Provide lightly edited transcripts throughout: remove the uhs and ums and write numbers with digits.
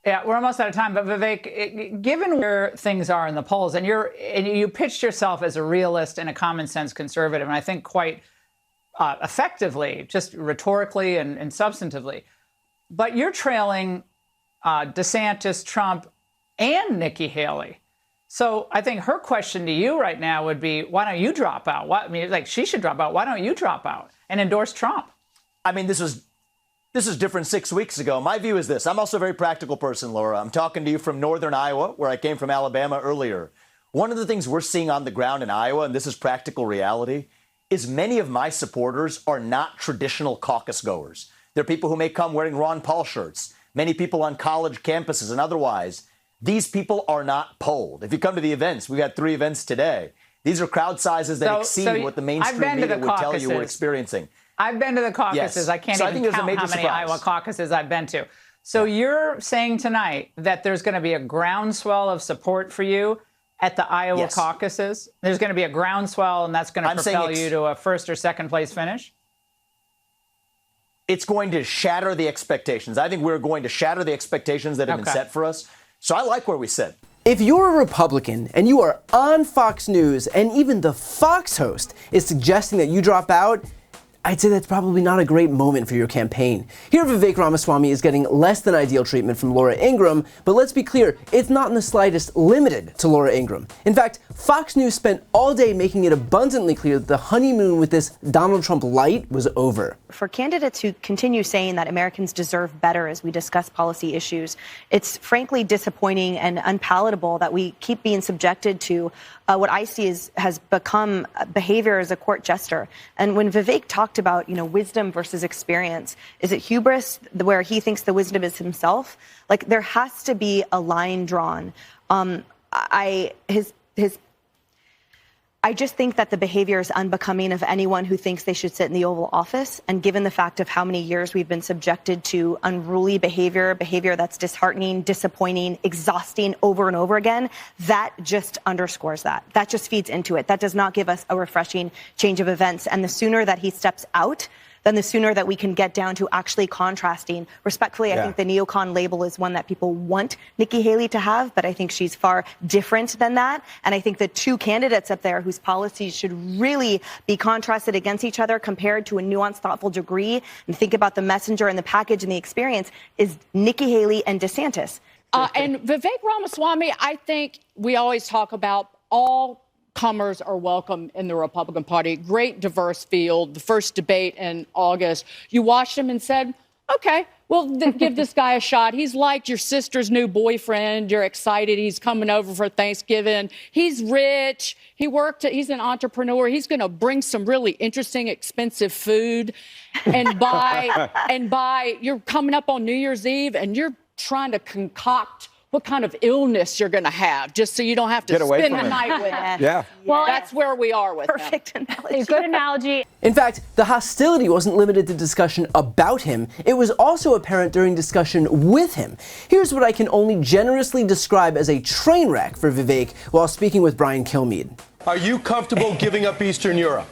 Yeah, we're almost out of time. But Vivek, given where things are in the polls, and you pitched yourself as a realist and a common sense conservative, and I think quite effectively, just rhetorically and substantively, but you're trailing DeSantis, Trump, and Nikki Haley. So I think her question to you right now would be, why don't you drop out? She should drop out. Why don't you drop out and endorse Trump? I mean, this is different 6 weeks ago. My view is this. I'm also a very practical person, Laura. I'm talking to you from northern Iowa, where I came from Alabama earlier. One of the things we're seeing on the ground in Iowa, and this is practical reality, is many of my supporters are not traditional caucus goers. They're people who may come wearing Ron Paul shirts, many people on college campuses and otherwise. These people are not polled. If you come to the events, we've had 3 events today. These are crowd sizes that exceed what the mainstream media would tell you we're experiencing. I've been to the caucuses. Yes. I can't even count how many Iowa caucuses I've been to. So you're saying tonight that there's going to be a groundswell of support for you at the Iowa caucuses? There's going to be a groundswell, and that's going to propel you to a first or second place finish? It's going to shatter the expectations. I think we're going to shatter the expectations that have been set for us. So I like where we sit. If you're a Republican and you are on Fox News and even the Fox host is suggesting that you drop out, I'd say that's probably not a great moment for your campaign. Here, Vivek Ramaswamy is getting less than ideal treatment from Laura Ingraham, but let's be clear, it's not in the slightest limited to Laura Ingraham. In fact, Fox News spent all day making it abundantly clear that the honeymoon with this Donald Trump light was over. For candidates who continue saying that Americans deserve better as we discuss policy issues, it's frankly disappointing and unpalatable that we keep being subjected to what I see has become behavior as a court jester. And when Vivek talked about, wisdom versus experience, is it hubris where he thinks the wisdom is himself? Like, there has to be a line drawn. I just think that the behavior is unbecoming of anyone who thinks they should sit in the Oval Office. And given the fact of how many years we've been subjected to unruly behavior that's disheartening, disappointing, exhausting over and over again, that just underscores that. That just feeds into it. That does not give us a refreshing change of events. And the sooner that he steps out, then the sooner that we can get down to actually contrasting. Respectfully, I think the neocon label is one that people want Nikki Haley to have, but I think she's far different than that. And I think the 2 candidates up there whose policies should really be contrasted against each other, compared to a nuanced, thoughtful degree, and think about the messenger and the package and the experience, is Nikki Haley and DeSantis. And Vivek Ramaswamy, I think we always talk about all comers are welcome in the Republican Party. Great diverse field. The first debate in August, you watched him and said, okay, well, give this guy a shot. He's like your sister's new boyfriend. You're excited. He's coming over for Thanksgiving. He's rich. He's an entrepreneur. He's going to bring some really interesting, expensive food. And you're coming up on New Year's Eve and you're trying to concoct what kind of illness you're going to have, just so you don't have to spend the night with him. Yeah. Well, that's where we are with perfect him. analogy. Good analogy. In fact, the hostility wasn't limited to discussion about him. It was also apparent during discussion with him. Here's what I can only generously describe as a train wreck for Vivek while speaking with Brian Kilmeade. Are you comfortable giving up Eastern Europe?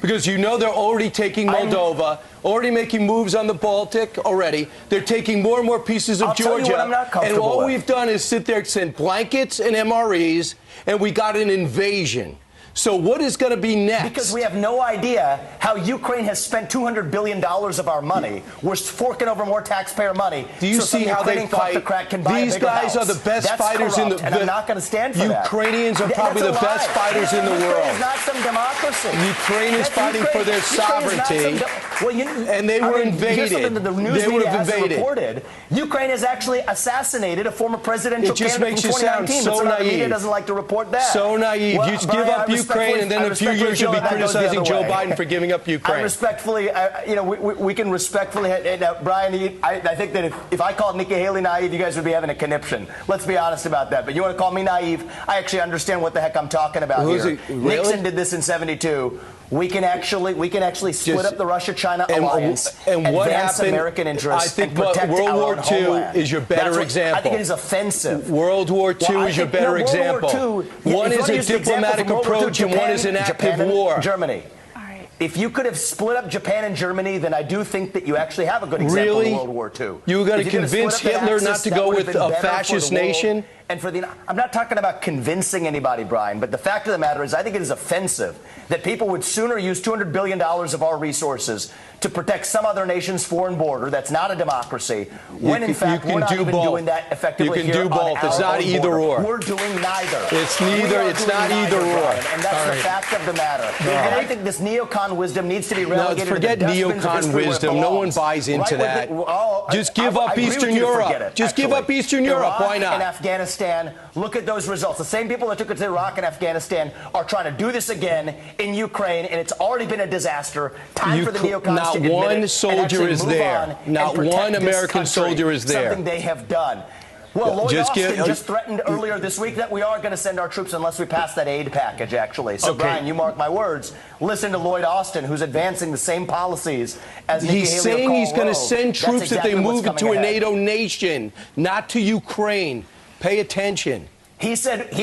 Because they're already taking Moldova, already making moves on the Baltic already. They're taking more and more pieces of Georgia. Tell you what I'm not comfortable and all with. we've done is sit there and send blankets and MREs, and we got an invasion. So what is going to be next? Because we have no idea how Ukraine has spent $200 billion of our money. We're forking over more taxpayer money. Do you see how they fight? These guys are the best fighters in the world. And I'm not going to stand for that. Ukrainians are probably the best fighters in the world. Ukraine is not some democracy. Ukraine is fighting for their sovereignty. And they were invaded. The news media hasn't reported. Ukraine has actually assassinated a former presidential candidate from 2019. It just makes you sound so naive. The media doesn't like to report that. So naive. You just give up Ukraine, and then in a few years you'll be criticizing Joe Biden for giving up Ukraine. I respectfully, we can respectfully, Brian, I think that if I called Nikki Haley naive, you guys would be having a conniption. Let's be honest about that. But you want to call me naive? I actually understand what the heck I'm talking about here. Really? Nixon did this in '72. We can actually split up the Russia-China alliance and advance American interests. I think and protect World War II homeland. Is your better example. I think it is offensive. World War II is your better example. One is a diplomatic approach and one is an active war. Germany. All right. If you could have split up Japan and Germany, then I do think that you actually have a good example Really? in World War II. You were going If to you could have convince split up that Hitler not axis, to that go would have with been a better for the fascist world. nation? And I'm not talking about convincing anybody, Brian, but the fact of the matter is I think it is offensive that people would sooner use $200 billion of our resources to protect some other nation's foreign border that's not a democracy, when in fact we're not even doing that effectively. You can do both. It's not either or. We're doing neither. It's neither. It's not either or. And that's the fact of the matter. And I think this neocon wisdom needs to be relegated. No, forget to the dustbins of neocon history where it wisdom. No one belongs. buys into that. Just give I up agree with Eastern you to Europe. forget it, Just give actually. up Eastern Europe. Why Iraq not? and Afghanistan, look at those results. The same people that took it to Iraq and Afghanistan are trying to do this again in Ukraine, and it's already been a disaster. Time for the neocons not to admit one it soldier and is move there. on Not and protect one this American country, soldier is there. Something they have done. Well, Lloyd Just Austin threatened earlier this week that we are going to send our troops unless we pass that aid package, actually. So, Brian, you mark my words. Listen to Lloyd Austin, who's advancing the same policies as Nikki He's Haley saying he's going to Rowe. send That's troops exactly if they what's move coming to a ahead. NATO nation, not to Ukraine. Pay attention. He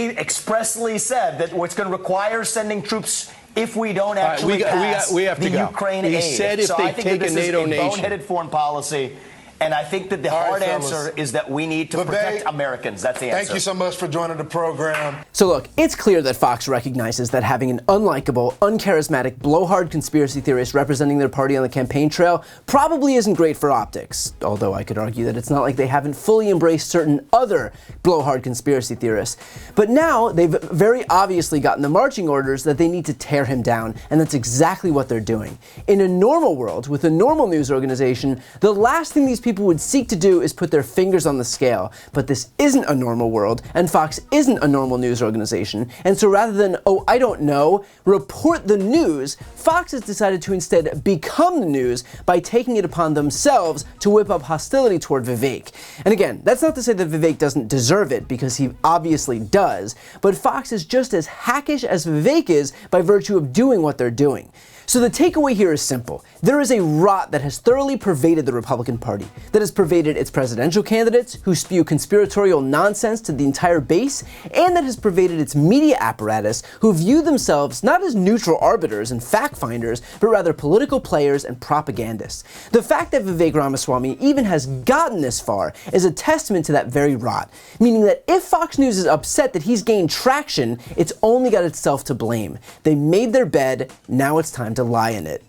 expressly said that it's going to require sending troops if we don't actually pass we have to the go. Ukraine He aid. said if so they I think take that a this NATO is nation. boneheaded foreign policy. And I think that the hard answer is that we need to protect Americans. That's the answer. Thank you so much for joining the program. So look, it's clear that Fox recognizes that having an unlikable, uncharismatic, blowhard conspiracy theorist representing their party on the campaign trail probably isn't great for optics. Although I could argue that it's not like they haven't fully embraced certain other blowhard conspiracy theorists. But now they've very obviously gotten the marching orders that they need to tear him down, and that's exactly what they're doing. In a normal world, with a normal news organization, the last thing these people would seek to do is put their fingers on the scale. But this isn't a normal world, and Fox isn't a normal news organization. And so rather than, oh, I don't know, report the news, Fox has decided to instead become the news by taking it upon themselves to whip up hostility toward Vivek. And again, that's not to say that Vivek doesn't deserve it, because he obviously does, but Fox is just as hackish as Vivek is by virtue of doing what they're doing. So the takeaway here is simple. There is a rot that has thoroughly pervaded the Republican Party, that has pervaded its presidential candidates, who spew conspiratorial nonsense to the entire base, and that has pervaded its media apparatus, who view themselves not as neutral arbiters and fact-finders, but rather political players and propagandists. The fact that Vivek Ramaswamy even has gotten this far is a testament to that very rot, meaning that if Fox News is upset that he's gained traction, it's only got itself to blame. They made their bed, now it's time to lie in it.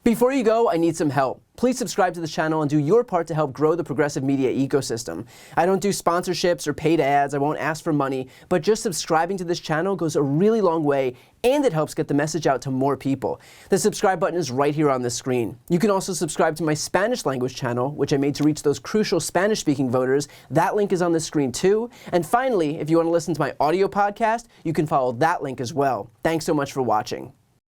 Before you go, I need some help. Please subscribe to the channel and do your part to help grow the progressive media ecosystem. I don't do sponsorships or paid ads, I won't ask for money, but just subscribing to this channel goes a really long way, and it helps get the message out to more people. The subscribe button is right here on the screen. You can also subscribe to my Spanish language channel, which I made to reach those crucial Spanish-speaking voters. That link is on the screen too. And finally, if you want to listen to my audio podcast, you can follow that link as well. Thanks so much for watching.